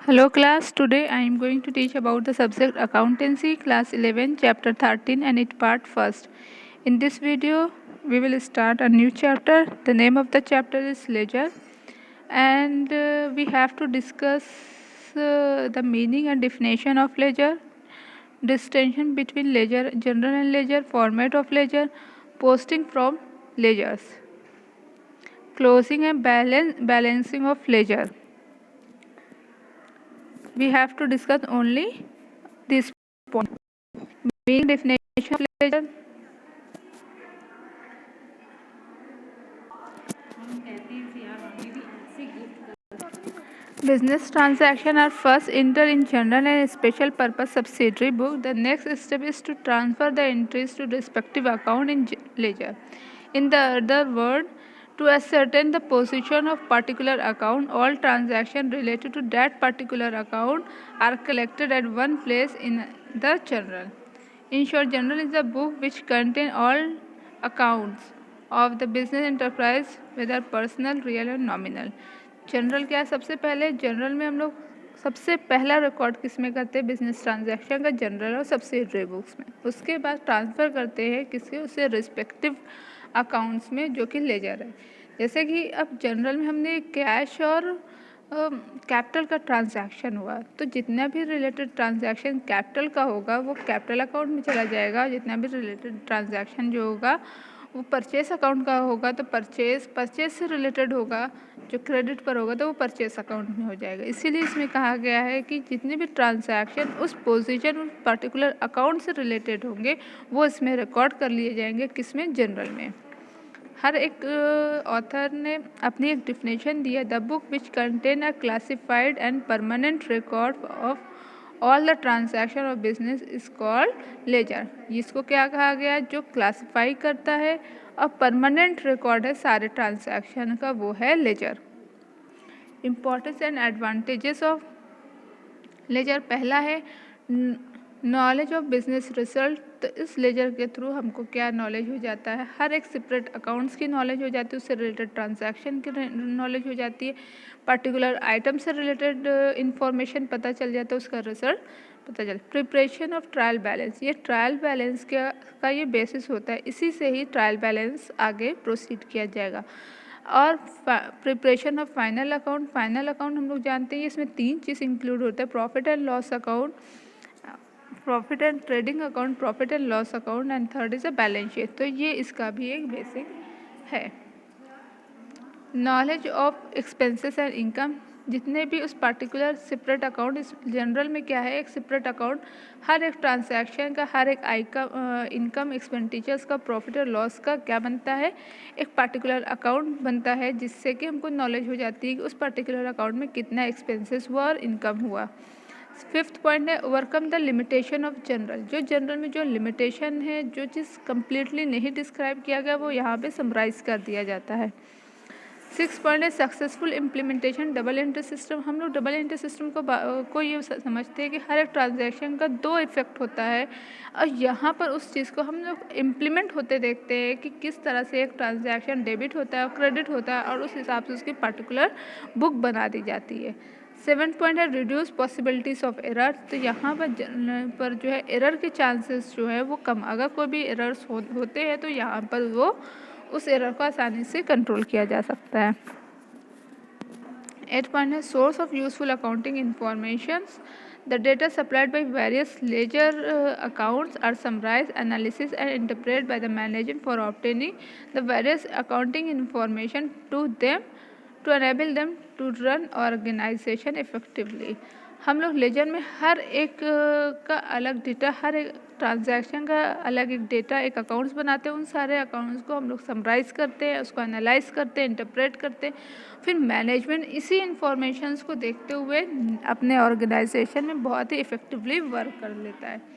Hello class, today I am going to teach about the subject accountancy, class 11, chapter 13 and its part first. In this video, we will start a new chapter. The name of the chapter is ledger, and we have to discuss the meaning and definition of ledger, distinction between ledger, general and ledger, format of ledger, posting from ledgers, closing and balancing of ledger. We have to discuss only this point. Meaning definition of ledger. Business transactions are first entered in general and special purpose subsidiary book. The next step is to transfer the entries to respective account in ledger. In the other word, to ascertain the position of particular account, all transactions related to that particular account are collected at one place in the journal. In short, journal is a book which contains all accounts of the business enterprise, whether personal, real or nominal. General क्या है? सबसे पहले general में हम लोग सबसे पहला record किस में करते हैं? बिजनेस ट्रांजैक्शन का जनरल और सब्सिडरी बुक्स में। उसके बाद ट्रांसफ़र करते हैं किसके? उससे रिस्पेक्टिव अकाउंट्स में, जो कि लेजर है। जैसे कि अब जनरल में हमने कैश और कैपिटल का ट्रांजैक्शन हुआ, तो जितना भी रिलेटेड ट्रांजैक्शन कैपिटल का होगा वो कैपिटल अकाउंट में चला जाएगा। जितना भी रिलेटेड ट्रांजैक्शन जो होगा वो परचेस अकाउंट का होगा, तो परचेस से रिलेटेड होगा। जो क्रेडिट पर होगा तो वो परचेस अकाउंट में हो जाएगा। इसीलिए इसमें कहा गया है कि जितने भी ट्रांजैक्शन उस पोजीशन, उस पर्टिकुलर अकाउंट से रिलेटेड होंगे वो इसमें रिकॉर्ड कर लिए जाएंगे। किसमें? जनरल में। हर एक ऑथर ने अपनी एक डिफिनेशन दी है। The book which contain a classified and permanent record of all the transaction of business is called laser. इसको क्या कहा गया? जो क्लासिफाई करता है और परमानेंट रिकॉर्ड है सारे ट्रांजैक्शन का, वो है ledger. Importance and advantages of ledger. पहला है नॉलेज ऑफ बिजनेस रिजल्ट। तो इस लेजर के थ्रू हमको क्या नॉलेज हो जाता है? हर एक सेपरेट अकाउंट्स की नॉलेज हो जाती है, उससे रिलेटेड ट्रांजैक्शन की नॉलेज हो जाती है, पर्टिकुलर आइटम से रिलेटेड इंफॉर्मेशन पता चल जाता है, उसका रिजल्ट पता चल। Preparation of trial balance. ये ट्रायल बैलेंस का ये बेसिस होता है, इसी से ही ट्रायल बैलेंस आगे प्रोसीड किया जाएगा। और preparation of final account. Final account हम लोग जानते हैं इसमें 3 चीज़ इंक्लूड होता है: profit and loss account, profit and trading account, profit and loss account, and third is a balance sheet. तो ये इसका भी एक बेसिक है। Knowledge of expenses and income. जितने भी उस पार्टिकुलर सेपरेट अकाउंट, इस जनरल में क्या है? एक सेपरेट अकाउंट, हर एक ट्रांजैक्शन का, हर एक आई का इनकम एक्सपेंडिचर्स का, प्रॉफिट और लॉस का क्या बनता है? एक पार्टिकुलर अकाउंट बनता है, जिससे कि हमको नॉलेज हो जाती है कि उस पार्टिकुलर अकाउंट में कितना एक्सपेंसेस हुआ और इनकम हुआ। फिफ्थ पॉइंट है overcome the limitation of general. जो जनरल में जो लिमिटेशन है, जो चीज़ कंप्लीटली नहीं डिस्क्राइब किया गया, वो यहाँ पे समराइज कर दिया जाता है। 6 पॉइंट है successful implementation double entry system. हम लोग डबल एंट्री सिस्टम को ये समझते हैं कि हर एक ट्रांजैक्शन का 2 इफेक्ट होता है, और यहाँ पर उस चीज़ को हम लोग इम्प्लीमेंट होते देखते हैं कि किस तरह से एक ट्रांजैक्शन डेबिट होता है और क्रेडिट होता है, और उस हिसाब से उसकी पर्टिकुलर बुक बना दी जाती है। 7 पॉइंट है रिड्यूस पॉसिबिलिटीज़ ऑफ एरर। तो यहाँ पर जो है एरर के चांसेस जो है वो कम, अगर कोई भी एरर्स होते हैं तो यहाँ पर वो उस एरर को आसानी से कंट्रोल किया जा सकता है। 8 पॉइंट है source of useful accounting informations. The data supplied by various ledger accounts are summarise, analysis and interpret by the manager for obtaining the various accounting information to them to enable them to run organisation effectively. हम लोग laser में हर एक का अलग data, हर एक transaction का अलग एक डेटा, एक अकाउंट्स बनाते हैं। उन सारे अकाउंट्स को हम लोग समराइज करते हैं, उसको एनालाइज करते हैं, इंटरप्रेट करते हैं। फिर मैनेजमेंट इसी इंफॉर्मेशंस को देखते हुए अपने ऑर्गेनाइजेशन में बहुत ही इफेक्टिवली वर्क कर लेता है।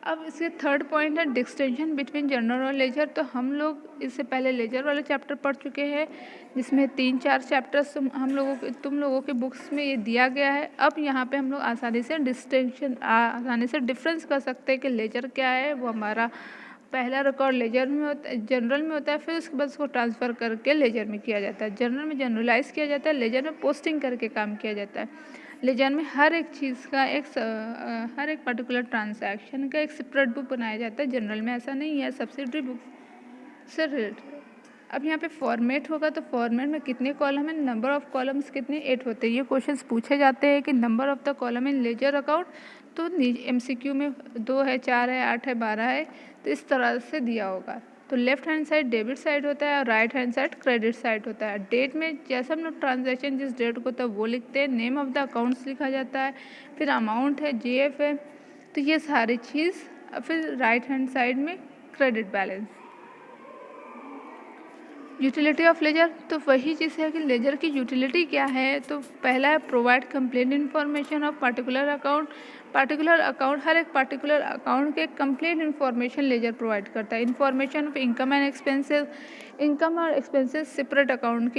अब इसके थर्ड पॉइंट है डिस्टिंक्शन बिटवीन जनरल और लेजर। तो हम लोग इससे पहले लेजर वाले चैप्टर पढ़ चुके हैं, जिसमें 3-4 चैप्टर्स तुम लोगों के बुक्स में ये दिया गया है। अब यहाँ पे हम लोग आसानी से आसानी से डिफरेंस कर सकते हैं कि लेजर क्या है। वो हमारा पहला रिकॉर्ड लेजर में होता है, जनरल में होता है, फिर उसके बाद उसको ट्रांसफ़र करके लेजर में किया जाता है। जनरल में जनरलाइज किया जाता है, लेजर में पोस्टिंग करके काम किया जाता है। लेजर में हर एक चीज़ का हर एक पर्टिकुलर ट्रांजैक्शन का एक सेपरेट बुक बनाया जाता है। जनरल में ऐसा नहीं है, सब्सिडरी बुक से रिलेटेड। अब यहाँ पे फॉर्मेट होगा तो फॉर्मेट में कितने कॉलम हैं, नंबर ऑफ कॉलम्स कितने, 8 होते हैं। ये क्वेश्चंस पूछे जाते हैं कि number of the column in ledger account, तो MCQ में 2 है, 4 है, 8 है, 12 है, तो इस तरह से दिया होगा। तो left hand side debit side होता है और right hand side credit side होता है। डेट में जैसे हम लोग ट्रांजैक्शन जिस डेट को होता है वो लिखते हैं, नेम ऑफ द अकाउंट्स लिखा जाता है, फिर अमाउंट है, JF है, तो ये सारी चीज़। फिर राइट हैंड साइड में credit balance. Utility of ledger, तो वही चीज़ है कि लेजर की यूटिलिटी क्या है। तो पहला है provide complete information of particular account. हर एक पर्टिकुलर अकाउंट के कंप्लीट इन्फॉर्मेशन लेजर प्रोवाइड करता है। Information of income and expenses, income और एक्सपेंसेस सेपरेट अकाउंट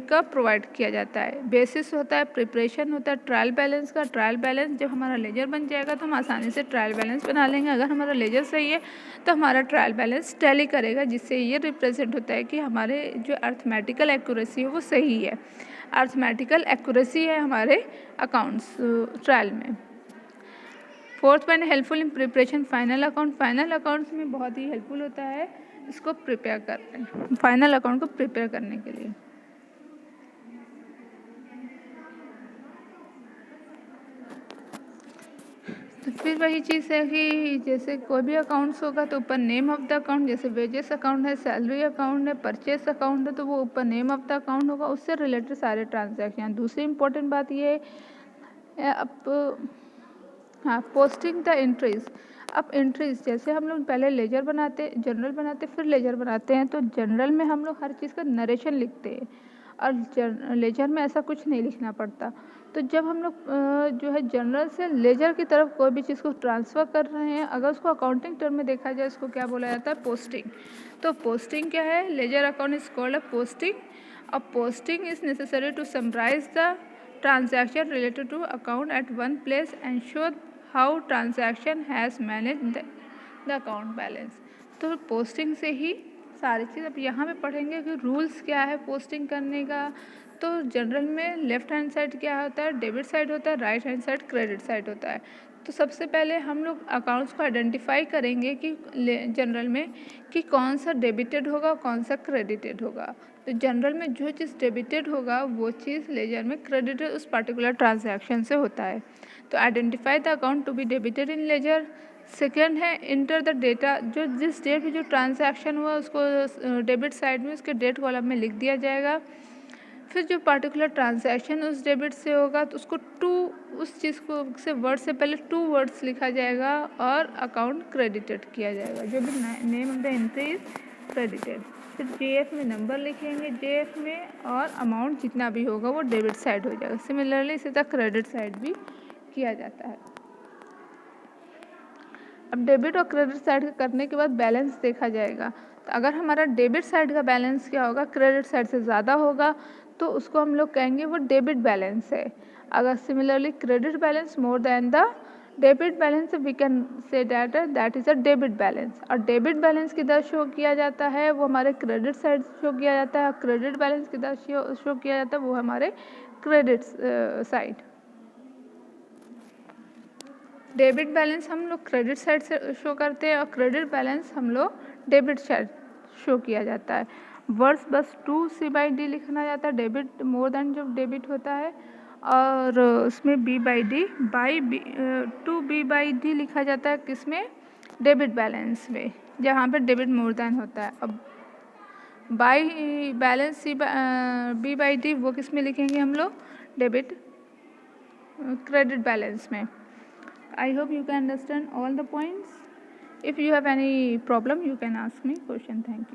का प्रोवाइड किया जाता है। बेसिस होता है, प्रिपरेशन होता है ट्रायल बैलेंस का। ट्रायल बैलेंस जब हमारा लेजर बन जाएगा तो हम आसानी से ट्रायल बैलेंस बना लेंगे। अगर हमारा लेजर सही है तो हमारा ट्रायल बैलेंस टैली करेगा, जिससे ये रिप्रेजेंट होता है कि हमारे जो अर्थमेटिकल एक्यूरेसी है वो सही है। अर्थमेटिकल एक्यूरेसी है हमारे अकाउंट्स ट्रायल में। Fourth point, helpful in preparation final account. Final accounts में बहुत ही हेल्पफुल होता है इसको प्रिपेयर करने, फाइनल अकाउंट को प्रिपेयर करने के लिए। तो फिर वही चीज़ है कि जैसे कोई भी अकाउंट्स होगा तो ऊपर नेम ऑफ द अकाउंट, जैसे वेजेस अकाउंट है, सैलरी अकाउंट है, परचेस अकाउंट है, तो वो ऊपर नेम ऑफ द अकाउंट होगा, उससे रिलेटेड सारे ट्रांजैक्शन। दूसरी इंपॉर्टेंट बात ये है अब हाँ, पोस्टिंग द एंट्रीज। अब एंट्रीज जैसे हम लोग पहले लेजर बनाते, जनरल बनाते, फिर लेजर बनाते हैं। तो जनरल में हम लोग हर चीज़ का नरेशन लिखते हैं और लेजर में ऐसा कुछ नहीं लिखना पड़ता। तो जब हम लोग जो है जनरल से लेजर की तरफ कोई भी चीज़ को ट्रांसफ़र कर रहे हैं, अगर उसको अकाउंटिंग टर्म में देखा जाए, उसको क्या बोला जाता है, पोस्टिंग। तो पोस्टिंग क्या है, ledger account is called a posting. अब posting is necessary to summarise the transaction related to account at one place and show how transaction has managed the account balance। तो पोस्टिंग से ही सारी चीज़। अब यहाँ पे पढ़ेंगे कि रूल्स क्या है पोस्टिंग करने का। तो जनरल में लेफ्ट हैंड साइड क्या होता है, डेबिट साइड होता है, right hand side credit side होता है। तो सबसे पहले हम लोग अकाउंट्स को आइडेंटिफाई करेंगे कि जनरल में कि कौन सा डेबिटेड होगा, कौन सा क्रेडिटेड होगा। तो जनरल में जो चीज़ डेबिटेड होगा वो चीज़ लेजर में क्रेडिटेड उस पर्टिकुलर ट्रांजैक्शन से होता है। तो identify the account to be debited in ledger. Second है इंटर द डेटा, जो जिस डेट में जो ट्रांजैक्शन हुआ उसको डेबिट साइड में उसके डेट कॉलम में लिख दिया जाएगा। फिर जो पर्टिकुलर ट्रांजैक्शन उस डेबिट से होगा तो उसको उस चीज़ को से वर्ड से पहले 2 वर्ड्स लिखा जाएगा और अकाउंट क्रेडिटेड किया जाएगा। जो भी name of the entry is credited. फिर JF में नंबर लिखेंगे, JF में, और अमाउंट जितना भी होगा वो डेबिट साइड हो जाएगा। सिमिलरली इसी तरह क्रेडिट साइड भी किया जाता है। अब डेबिट और क्रेडिट साइड का करने के बाद बैलेंस देखा जाएगा। तो अगर हमारा डेबिट साइड का बैलेंस क्या होगा, क्रेडिट साइड से ज़्यादा होगा तो उसको हम लोग कहेंगे वो डेबिट बैलेंस है। अगर similarly credit balance more than the debit balance, we can say that is a debit balance. और डेबिट बैलेंस किधर शो किया जाता है, वो हमारे क्रेडिट साइड शो किया जाता है। क्रेडिट बैलेंस किधर शो किया जाता है, वो हमारे क्रेडिट साइड। डेबिट बैलेंस हम लोग क्रेडिट साइड से शो करते हैं और क्रेडिट बैलेंस हम लोग डेबिट साइड शो किया जाता है। वर्ड्स बस 2C/D लिखना जाता है, डेबिट मोर देन जो डेबिट होता है, और उसमें B/D 2B/D लिखा जाता है किसमें, डेबिट बैलेंस में, जहाँ पे डेबिट मोर देन होता है। अब बाई बैलेंस B/D वो किस में लिखेंगे हम लोग, डेबिट क्रेडिट बैलेंस में। I hope you can understand all the points. If you have any problem, you can ask me question. Thank you.